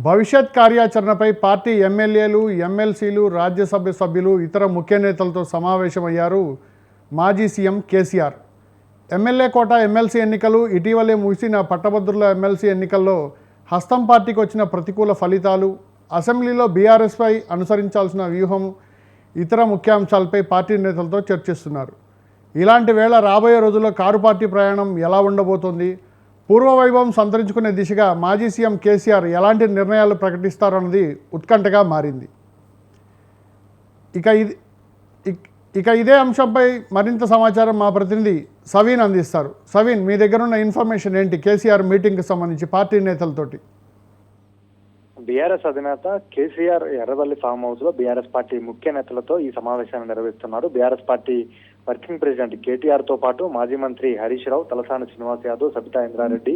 భవిష్యత్ కార్యాచరణపై పార్టీ ఎమ్మెల్యేలు, ఎమ్మెల్సీలు, రాజ్యసభ సభ్యులు, ఇతర ముఖ్య నేతలతో సమావేశమయ్యారు మాజీ సీఎం కేసీఆర్. ఎమ్మెల్యే కోట ఎమ్మెల్సీ ఎన్నికలు, ఇటీవలే ముగిసిన పట్టభద్రుల ఎమ్మెల్సీ ఎన్నికల్లో హస్తం పార్టీకి వచ్చిన ప్రతికూల ఫలితాలు, అసెంబ్లీలో బీఆర్ఎస్పై అనుసరించాల్సిన వ్యూహం, ఇతర ముఖ్యాంశాలపై పార్టీ నేతలతో చర్చిస్తున్నారు. ఇలాంటి వేళ రాబోయే రోజుల్లో కారు పార్టీ ప్రయాణం ఎలా ఉండబోతోంది, పూర్వవైభవం సంతరించుకునే దిశగా మాజీ సీఎం కేసీఆర్ ఎలాంటి నిర్ణయాలు ప్రకటిస్తారన్నది ఉత్కంఠగా మారింది. ఇక ఇదే అంశంపై మరింత సమాచారం మా ప్రతినిధి సవీన్ అందిస్తారు. సవీన్, మీ దగ్గర ఉన్న ఇన్ఫర్మేషన్ ఏంటి కేసీఆర్ మీటింగ్కి సంబంధించి పార్టీ నేతలతోటి? బీఆర్ఎస్ అధినేత కేసీఆర్ ఎర్రవల్లి ఫామ్ హౌస్ లో బీఆర్ఎస్ పార్టీ ముఖ్య నేతలతో ఈ సమావేశాన్ని నిర్వహిస్తున్నారు. BRS party working president KTR తో పాటు మాజీ మంత్రి హరీష్ రావు, తలసాని శ్రీనివాస్ యాదవ్, సబితా ఇంద్రారెడ్డి,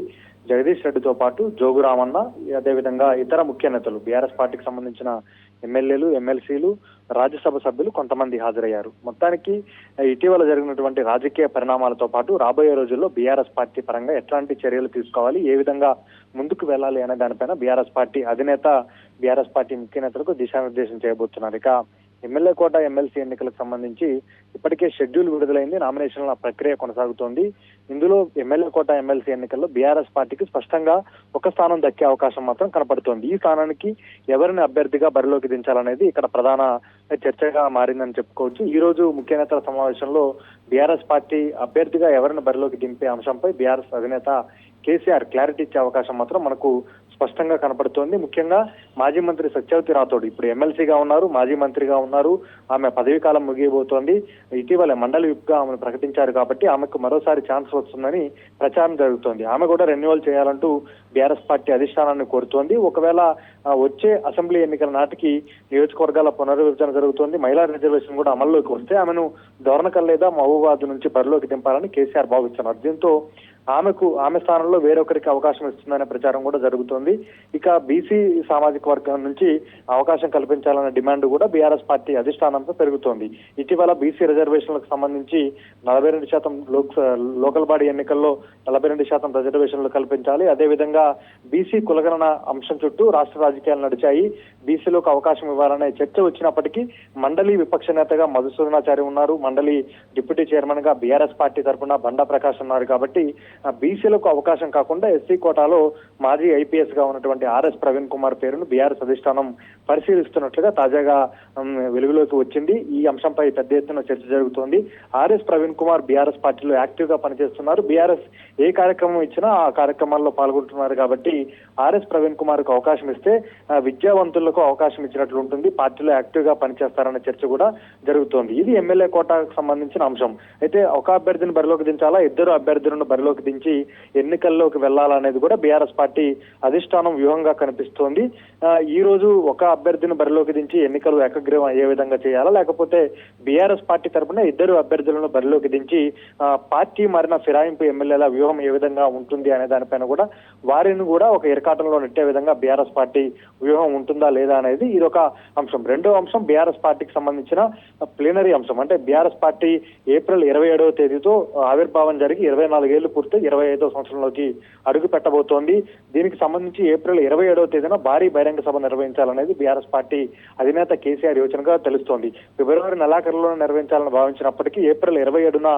జగదీష్ రెడ్డితో పాటు జోగు రామన్న, అదేవిధంగా ఇతర ముఖ్య నేతలు, బీఆర్ఎస్ పార్టీకి సంబంధించిన ఎమ్మెల్యేలు, ఎమ్మెల్సీలు, రాజ్యసభ సభ్యులు కొంతమంది హాజరయ్యారు. మొత్తానికి ఇటీవల జరిగినటువంటి రాజకీయ పరిణామాలతో పాటు రాబోయే రోజుల్లో బీఆర్ఎస్ పార్టీ పరంగా ఎట్లాంటి చర్యలు తీసుకోవాలి, ఏ విధంగా ముందుకు వెళ్లాలి అనే దానిపైన బీఆర్ఎస్ పార్టీ అధినేత, బీఆర్ఎస్ పార్టీ ముఖ్య నేతలకు దిశానిర్దేశం చేయబోతున్నారు. ఇక ఎమ్మెల్యే కోట ఎమ్మెల్సీ ఎన్నికలకు సంబంధించి ఇప్పటికే షెడ్యూల్ విడుదలైంది, నామినేషన్ల ప్రక్రియ కొనసాగుతోంది. ఇందులో ఎమ్మెల్యే కోట ఎమ్మెల్సీ ఎన్నికల్లో బీఆర్ఎస్ పార్టీకి స్పష్టంగా ఒక స్థానం దక్కే అవకాశం మాత్రం కనపడుతోంది. ఈ స్థానానికి ఎవరిని అభ్యర్థిగా బరిలోకి దించాలనేది ఇక్కడ ప్రధాన చర్చగా మారిందని చెప్పుకోవచ్చు. ఈ రోజు ముఖ్య నేతల సమావేశంలో బీఆర్ఎస్ పార్టీ అభ్యర్థిగా ఎవరిని బరిలోకి దింపే అంశంపై బీఆర్ఎస్ అధినేత కేసీఆర్ క్లారిటీ ఇచ్చే అవకాశం మాత్రం మనకు స్పష్టంగా కనపడుతోంది. ముఖ్యంగా మాజీ మంత్రి సత్యవతి రాథోడ్ ఇప్పుడు ఎమ్మెల్సీగా ఉన్నారు, మాజీ మంత్రిగా ఉన్నారు. ఆమె పదవీ కాలం ముగియబోతోంది. ఇటీవల మండలి విప్గా ఆమెను ప్రకటించారు కాబట్టి ఆమెకు మరోసారి ఛాన్స్ వస్తుందని ప్రచారం జరుగుతోంది. ఆమె కూడా రెన్యువల్ చేయాలంటూ బీఆర్ఎస్ పార్టీ అధిష్టానాన్ని కోరుతోంది. ఒకవేళ వచ్చే అసెంబ్లీ ఎన్నికల నాటికి నియోజకవర్గాల పునర్విభజన జరుగుతోంది, మహిళా రిజర్వేషన్ కూడా అమల్లోకి వస్తే ఆమెను దోర్నకల్ లేదా మహబూబాద్ నుంచి బరిలోకి దింపాలని కేసీఆర్ భావిస్తున్నారు. దీంతో ఆమె స్థానంలో వేరొకరికి అవకాశం ఇస్తుందనే ప్రచారం కూడా జరుగుతోంది. ఇక బీసీ సామాజిక వర్గం నుంచి అవకాశం కల్పించాలనే డిమాండ్ కూడా బీఆర్ఎస్ పార్టీ అధిష్టానంతో పెరుగుతోంది. ఇటీవల బీసీ రిజర్వేషన్లకు సంబంధించి 42% లోకల్ బాడీ ఎన్నికల్లో 42% రిజర్వేషన్లు కల్పించాలి. అదేవిధంగా బీసీ కులగణన అంశం చుట్టూ రాష్ట్ర రాజకీయాలు నడిచాయి. బీసీలకు అవకాశం ఇవ్వాలనే చర్చ వచ్చినప్పటికీ మండలి విపక్ష నేతగా మధుసూదనాచారి ఉన్నారు, మండలి డిప్యూటీ చైర్మన్ గా బీఆర్ఎస్ పార్టీ తరఫున బండా ప్రకాష్ ఉన్నారు. కాబట్టి బీసీలకు అవకాశం కాకుండా ఎస్సీ కోటాలో మాజీ ఐపీఎస్ గా ఉన్నటువంటి ఆర్ఎస్ ప్రవీణ్ కుమార్ పేరును బీఆర్ఎస్ అధిష్టానం పరిశీలిస్తున్నట్లుగా తాజాగా వెలుగులోకి వచ్చింది. ఈ అంశంపై పెద్ద ఎత్తున చర్చ జరుగుతోంది. ఆర్ఎస్ ప్రవీణ్ కుమార్ బీఆర్ఎస్ పార్టీలో యాక్టివ్ గా పనిచేస్తున్నారు. బీఆర్ఎస్ ఏ కార్యక్రమం ఇచ్చినా ఆ కార్యక్రమాల్లో పాల్గొంటున్నారు. కాబట్టి ఆర్ఎస్ ప్రవీణ్ కుమార్ కు అవకాశం ఇస్తే విద్యావంతులకు అవకాశం ఇచ్చినట్లు ఉంటుంది, పార్టీలో యాక్టివ్ గా పనిచేస్తారనే చర్చ కూడా జరుగుతోంది. ఇది ఎమ్మెల్యే కోటాకు సంబంధించిన అంశం. అయితే ఒక అభ్యర్థిని బరిలోకి దించాలా, ఇద్దరు అభ్యర్థులను బరిలోకి దించి ఎన్నికల్లోకి వెళ్లాలనేది కూడా బీఆర్ఎస్ పార్టీ అధిష్టానం వ్యూహంగా కనిపిస్తోంది. ఈ రోజు ఒక అభ్యర్థిని బరిలోకి దించి ఎన్నికలు ఏకగ్రీవం అయ్యే విధంగా చేయాలా, లేకపోతే బీఆర్ఎస్ పార్టీ తరఫున ఇద్దరు అభ్యర్థులను బరిలోకి దించి పార్టీ మారిన ఫిరాయింపు ఎమ్మెల్యేల వ్యూహం ఏ విధంగా ఉంటుంది అనే దానిపైన కూడా వారిని కూడా ఒక ఇరకాటంలో నెట్టే విధంగా బీఆర్ఎస్ పార్టీ వ్యూహం ఉంటుందా లేదా అనేది ఇదొక అంశం. రెండో అంశం బీఆర్ఎస్ పార్టీకి సంబంధించిన ప్లీనరీ అంశం. అంటే బీఆర్ఎస్ పార్టీ ఏప్రిల్ 27వ తేదీతో ఆవిర్భావం జరిగి 24 ఏళ్లు పూర్తి 25వ సంవత్సరంలోకి అడుగు పెట్టబోతోంది. దీనికి సంబంధించి ఏప్రిల్ 27వ తేదీన భారీ బహిరంగ సభ నిర్వహించాలనేది బీఆర్ఎస్ పార్టీ అధినేత కేసీఆర్ యోచనగా తెలుస్తోంది. ఫిబ్రవరి నెలాఖరులోనే నిర్వహించాలని భావించినప్పటికీ ఏప్రిల్ 27న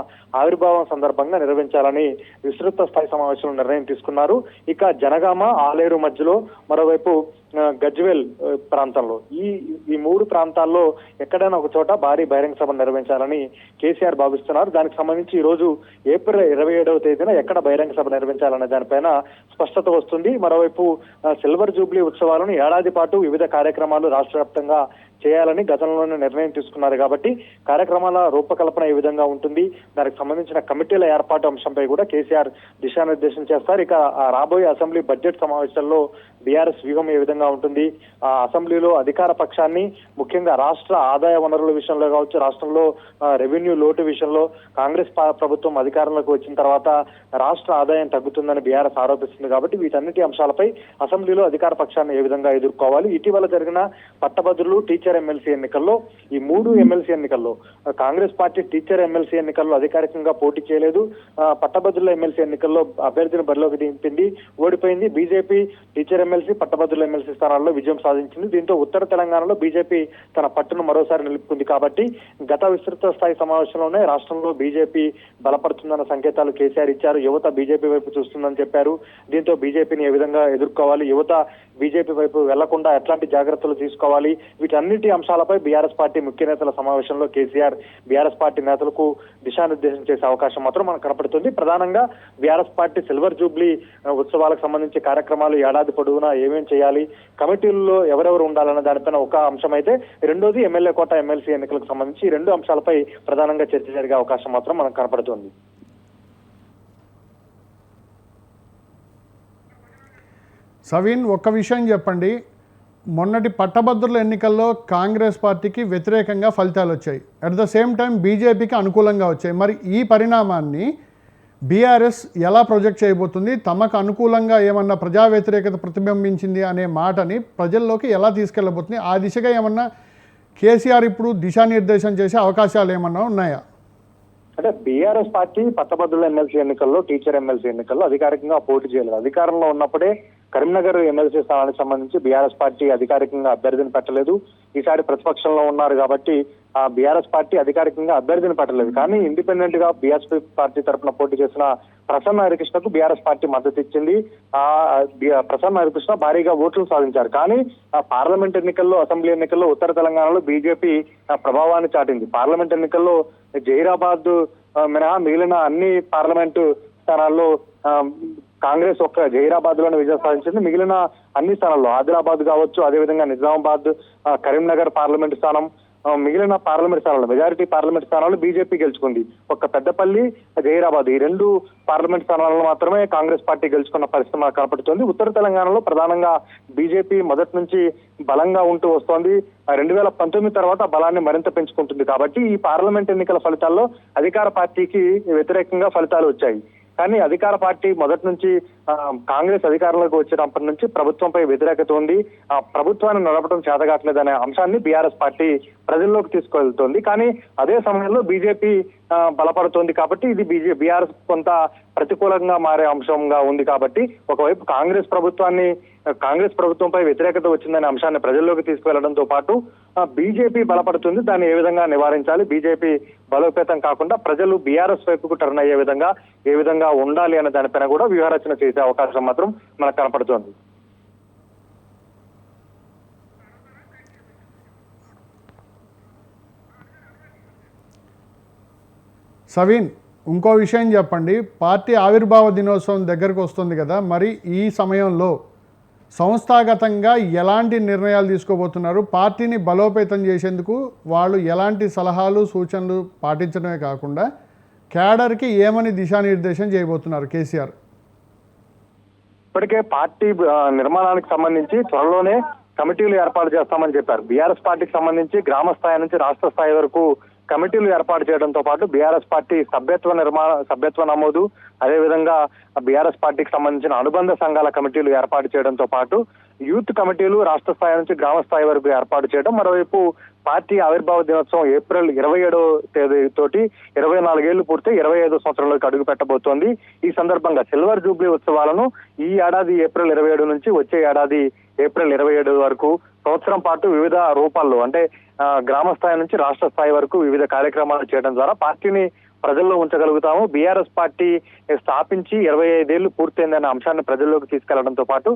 ఆవిర్భావం సందర్భంగా నిర్వహించాలని విస్తృత స్థాయి సమావేశంలో నిర్ణయం తీసుకున్నారు. ఇక జనగామ, ఆలేరు మధ్యలో, మరోవైపు గజ్వేల్ ప్రాంతంలో, ఈ మూడు ప్రాంతాల్లో ఎక్కడైనా ఒక చోట భారీ బహిరంగ సభ నిర్వహించాలని కేసీఆర్ భావిస్తున్నారు. దానికి సంబంధించి ఈ రోజు ఏప్రిల్ 27వ తేదీన ఎక్కడ బహిరంగ సభ నిర్వహించాలనే దానిపైన స్పష్టత వస్తుంది. మరోవైపు సిల్వర్ జూబ్లీ ఉత్సవాలను ఏడాది పాటు వివిధ కార్యక్రమాలు రాష్ట్ర వ్యాప్తంగా చేయాలని గతంలోనే నిర్ణయం తీసుకున్నారు. కాబట్టి కార్యక్రమాల రూపకల్పన ఏ విధంగా ఉంటుంది, దానికి సంబంధించిన కమిటీల ఏర్పాటు అంశంపై కూడా కేసీఆర్ దిశానిర్దేశం చేస్తారు. ఇక రాబోయే అసెంబ్లీ బడ్జెట్ సమావేశాల్లో బీఆర్ఎస్ వ్యూహం ఏ విధంగా ఉంటుంది, ఆ అసెంబ్లీలో అధికార పక్షాన్ని ముఖ్యంగా రాష్ట్ర ఆదాయ వనరుల విషయంలో కావచ్చు, రాష్ట్రంలో రెవెన్యూ లోటు విషయంలో కాంగ్రెస్ ప్రభుత్వం అధికారంలోకి వచ్చిన తర్వాత రాష్ట్ర ఆదాయం తగ్గుతుందని బీఆర్ఎస్ ఆరోపిస్తుంది. కాబట్టి వీటన్నిటి అంశాలపై అసెంబ్లీలో అధికార పక్షాన్ని ఏ విధంగా ఎదుర్కోవాలి, ఇటీవల జరిగిన పట్టభద్రులు, టీచర్ టీచర్ ఎమ్మెల్సీ ఎన్నికల్లో ఈ 3 ఎమ్మెల్సీ ఎన్నికల్లో కాంగ్రెస్ పార్టీ టీచర్ ఎమ్మెల్సీ ఎన్నికల్లో అధికారికంగా పోటీ చేయలేదు. పట్టభద్రుల ఎమ్మెల్సీ ఎన్నికల్లో అభ్యర్థిని బరిలోకి దింపింది, ఓడిపోయింది. బీజేపీ టీచర్ ఎమ్మెల్సీ, పట్టభద్రుల ఎమ్మెల్సీ స్థానాల్లో విజయం సాధించింది. దీంతో ఉత్తర తెలంగాణలో బీజేపీ తన పట్టును మరోసారి నిలుపుకుంది. కాబట్టి గత విస్తృత స్థాయి సమావేశంలోనే రాష్ట్రంలో బీజేపీ బలపడుతుందన్న సంకేతాలు కేసీఆర్ ఇచ్చారు. యువత బీజేపీ వైపు చూస్తుందని చెప్పారు. దీంతో బీజేపీని ఏ విధంగా ఎదుర్కోవాలి, యువత బీజేపీ వైపు వెళ్లకుండా ఎట్లాంటి జాగ్రత్తలు తీసుకోవాలి, వీటన్నిటి అంశాలపై బీఆర్ఎస్ పార్టీ ముఖ్య నేతల సమావేశంలో కేసీఆర్ బీఆర్ఎస్ పార్టీ నేతలకు దిశానిర్దేశం చేసే అవకాశం మాత్రం మనకు కనపడుతుంది. ప్రధానంగా బీఆర్ఎస్ పార్టీ సిల్వర్ జూబ్లీ ఉత్సవాలకు సంబంధించి కార్యక్రమాలు ఏడాది పొడవునా ఏమేం చేయాలి, కమిటీల్లో ఎవరెవరు ఉండాలన్న దానిపైన ఒక అంశం అయితే, రెండోది ఎమ్మెల్యే కోట ఎమ్మెల్సీ ఎన్నికలకు సంబంధించి ఈ 2 అంశాలపై ప్రధానంగా చర్చ జరిగే అవకాశం మాత్రం మనకు కనపడుతుంది. సవీన్, ఒక్క విషయం చెప్పండి. మొన్నటి పట్టభద్రుల ఎన్నికల్లో కాంగ్రెస్ పార్టీకి వ్యతిరేకంగా ఫలితాలు వచ్చాయి, అట్ ద సేమ్ టైం బీజేపీకి అనుకూలంగా వచ్చాయి. మరి ఈ పరిణామాన్ని బీఆర్ఎస్ ఎలా ప్రొజెక్ట్ చేయబోతుంది? తమకు అనుకూలంగా ఏమన్నా ప్రజా వ్యతిరేకత ప్రతిబింబించింది అనే మాటని ప్రజల్లోకి ఎలా తీసుకెళ్ళబోతుంది? ఆ దిశగా ఏమన్నా కేసీఆర్ ఇప్పుడు దిశానిర్దేశం చేసే అవకాశాలు ఏమన్నా ఉన్నాయా? అంటే బీఆర్ఎస్ పార్టీ పట్టభద్రుల ఎమ్మెల్సీ ఎన్నికల్లో, టీచర్ ఎమ్మెల్సీ ఎన్నికల్లో అధికారికంగా పోటీ చేయలేదు. అధికారంలో ఉన్నప్పుడే కరీంనగర్ ఎమ్మెల్సీ స్థానానికి సంబంధించి బీఆర్ఎస్ పార్టీ అధికారికంగా అభ్యర్థిని పెట్టలేదు. ఈసారి ప్రతిపక్షంలో ఉన్నారు కాబట్టి ఆ బీఆర్ఎస్ పార్టీ అధికారికంగా అభ్యర్థిని పెట్టలేదు. కానీ ఇండిపెండెంట్ గా బీఆర్ఎస్ పార్టీ తరఫున పోటీ చేసిన ప్రసన్న హరికృష్ణకు బీఆర్ఎస్ పార్టీ మద్దతు ఇచ్చింది. ప్రసన్న హరికృష్ణ భారీగా ఓట్లు సాధించారు. కానీ పార్లమెంట్ ఎన్నికల్లో, అసెంబ్లీ ఎన్నికల్లో ఉత్తర తెలంగాణలో బీజేపీ ప్రభావాన్ని చాటింది. పార్లమెంట్ ఎన్నికల్లో జహీరాబాద్ మినహా మిగిలిన అన్ని పార్లమెంటు స్థానాల్లో కాంగ్రెస్ ఒక్క జహీరాబాద్ లోనే విజయం సాధించింది. మిగిలిన అన్ని స్థానాల్లో ఆదిలాబాద్ కావచ్చు, అదేవిధంగా నిజామాబాద్, కరీంనగర్ పార్లమెంట్ స్థానం, మిగిలిన పార్లమెంట్ స్థానాలు, మెజారిటీ పార్లమెంట్ స్థానాలు బీజేపీ గెలుచుకుంది. ఒక్క పెద్దపల్లి, జహీరాబాద్ ఈ 2 పార్లమెంట్ స్థానాలను మాత్రమే కాంగ్రెస్ పార్టీ గెలుచుకున్న పరిస్థితి మనకు కనపడుతుంది. ఉత్తర తెలంగాణలో ప్రధానంగా బీజేపీ మొదటి నుంచి బలంగా ఉంటూ వస్తోంది. 2019 తర్వాత బలాన్ని మరింత పెంచుకుంటుంది. కాబట్టి ఈ పార్లమెంట్ ఎన్నికల ఫలితాల్లో అధికార పార్టీకి వ్యతిరేకంగా ఫలితాలు వచ్చాయి. కానీ అధికార పార్టీ మొదటి నుంచి కాంగ్రెస్ అధికారంలోకి వచ్చినప్పటి నుంచి ప్రభుత్వంపై వ్యతిరేకత ఉంది. ఆ ప్రభుత్వాన్ని నడపడం చేతగాట్లేదనే అంశాన్ని బీఆర్ఎస్ పార్టీ ప్రజల్లోకి తీసుకువెళ్తోంది. కానీ అదే సమయంలో బీజేపీ బలపడుతోంది. కాబట్టి ఇది బీఆర్ఎస్ కొంత ప్రతికూలంగా మారే అంశంగా ఉంది. కాబట్టి ఒకవైపు కాంగ్రెస్ ప్రభుత్వంపై వ్యతిరేకత వచ్చిందనే అంశాన్ని ప్రజల్లోకి తీసుకువెళ్లడంతో పాటు బీజేపీ బలపడుతుంది. దాన్ని ఏ విధంగా నివారించాలి, బీజేపీ బలోపేతం కాకుండా ప్రజలు బీఆర్ఎస్ వైపుకు టర్న్ అయ్యే విధంగా ఏ విధంగా ఉండాలి అనే దానిపైన కూడా వ్యూహరచన చేసే అవకాశం మాత్రం మనకు కనపడుతోంది. సవీన్, ఇంకో విషయం చెప్పండి. పార్టీ ఆవిర్భావ దినోత్సవం దగ్గరకు వస్తుంది కదా, మరి ఈ సమయంలో సంస్థాగతంగా ఎలాంటి నిర్ణయాలు తీసుకోబోతున్నారు? పార్టీని బలోపేతం చేసేందుకు వాళ్ళు ఎలాంటి సలహాలు, సూచనలు పాటించడమే కాకుండా క్యాడర్కి ఏమని దిశానిర్దేశం చేయబోతున్నారు కేసీఆర్? ఇప్పటికే పార్టీ నిర్మాణానికి సంబంధించి త్వరలోనే కమిటీలు ఏర్పాటు చేస్తామని చెప్పారు. బీఆర్ఎస్ పార్టీకి సంబంధించి గ్రామ స్థాయి నుంచి రాష్ట్ర స్థాయి వరకు కమిటీలు ఏర్పాటు చేయడంతో పాటు బీఆర్ఎస్ పార్టీ సభ్యత్వ నమోదు, అదేవిధంగా బీఆర్ఎస్ పార్టీకి సంబంధించిన అనుబంధ సంఘాల కమిటీలు ఏర్పాటు చేయడంతో పాటు యూత్ కమిటీలు రాష్ట్ర స్థాయి నుంచి గ్రామ స్థాయి వరకు ఏర్పాటు చేయడం, మరోవైపు పార్టీ ఆవిర్భావ దినోత్సవం ఏప్రిల్ 27వ తేదీ తోటి 24 ఏళ్లు పూర్తి 25వ సంవత్సరంలోకి అడుగు పెట్టబోతోంది. ఈ సందర్భంగా సిల్వర్ జూబ్లీ ఉత్సవాలను ఈ ఏడాది ఏప్రిల్ 27 నుంచి వచ్చే ఏడాది ఏప్రిల్ 27 వరకు సంవత్సరం పాటు వివిధ రూపాల్లో, అంటే గ్రామ స్థాయి నుంచి రాష్ట్ర స్థాయి వరకు వివిధ కార్యక్రమాలు చేయడం ద్వారా పార్టీని ప్రజల్లో ఉంచగలుగుతాము. బీఆర్ఎస్ పార్టీ స్థాపించి 25 ఏళ్లు పూర్తయిందనే అంశాన్ని ప్రజల్లోకి తీసుకెళ్లడంతో పాటు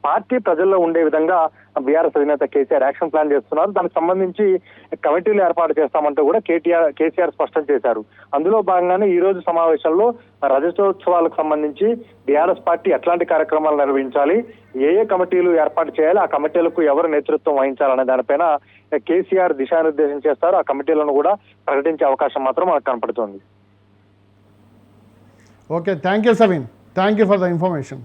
పార్టీ ప్రజల్లో ఉండే విధంగా బీఆర్ఎస్ అధినేత కేసీఆర్ యాక్షన్ ప్లాన్ చేస్తున్నారు. దానికి సంబంధించి కమిటీలు ఏర్పాటు చేస్తామంటూ కూడా కేసీఆర్ స్పష్టం చేశారు. అందులో భాగంగానే ఈ రోజు సమావేశంలో రజతోత్సవాలకు సంబంధించి బీఆర్ఎస్ పార్టీ ఎట్లాంటి కార్యక్రమాలు నిర్వహించాలి, ఏ కమిటీలు ఏర్పాటు చేయాలి, ఆ కమిటీలకు ఎవరు నేతృత్వం వహించాలనే దానిపైన కేసీఆర్ దిశానిర్దేశం చేస్తారు. ఆ కమిటీలను కూడా ప్రకటించే అవకాశం మాత్రం మనకు కనపడుతోంది. Okay, thank you Saveen, thank you for the information.